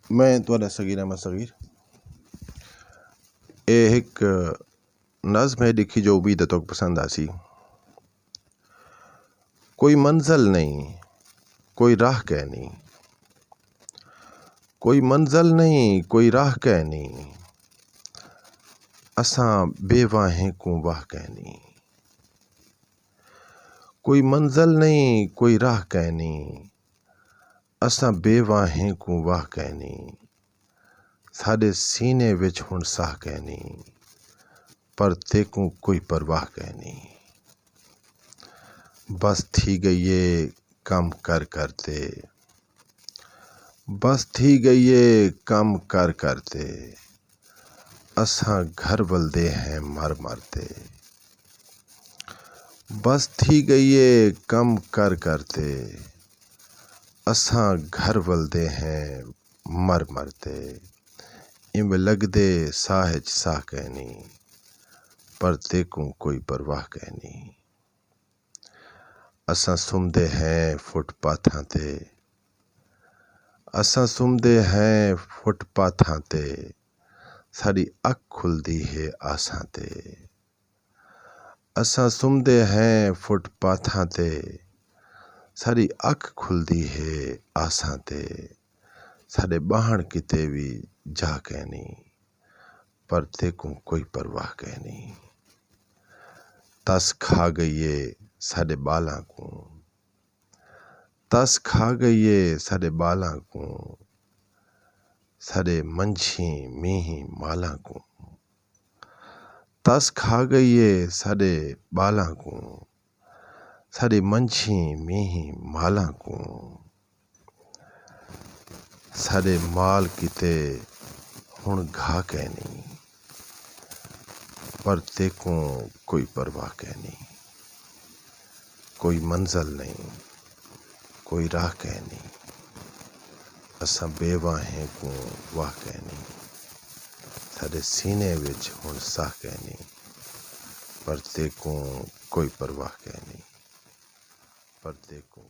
میں تھوڑا صغیر احمد صغیر یہ ایک نظم ہے لکھی جو امید ہے تو پسند آسی۔ کوئی منزل نہیں کوئی راہ کہنی، کوئی منزل نہیں کوئی راہ کہنی، اساں بیواہیں کو واہ کہنی۔ کوئی منزل نہیں کوئی راہ کہنی، اساں بیواہیں کو واہ کہنی، ساڈے سینے وچ ہن ساہ کہنی، پر تیکوں کوئی پرواہ کہنی۔ بس تھی گئیے کم کر کرتے، بس تھی گئیے کم کر کرتے، اساں گھر ولدے ہیں مر مرتے۔ بس تھی گئیے کم کر کرتے، اساں گھر ولدے ہیں مر مرتے۔ ایویں لگدے ساہ وچ ساہ کہنی، پر تیکوں کوئی پرواہ کہنی۔ اساں سمدے ہیں فٹ پاتھاں تے، اساں سمدے ہیں فٹ پاتھاں تے، ساڈی اکھ کھلدی ہے آساں تے۔ اساں سمدے ہیں فٹ پاتھاں تے، ساڈی اکھ کھلدی ہے آساں تے، ساڈے باہن کتے بھی جا کہنی، پر تیکوں کوئی پرواہ کہنی۔ تس کھا گئیے ساڈے بالاں کو، تس کھا گئیے ساڈے بالاں کو، ساڈے منجھیں میہیں مالاں کو۔ تس کھا گئیے ساڈے بالاں کو، ساڈے منجھیں میہیں مالاں کو، ساڈے مال کتے ہن گھا کہنی، پر تیکوں کوئی پرواہ کہنی۔ کوئی منزل نہیں کوئی راہ کہنی، اساں بیواہیں کو واہ کہنی، ساڈے سینے وچ ہن ساہ کہنی، پر تیکوں کوئی پرواہ کہنی، پر تیکوں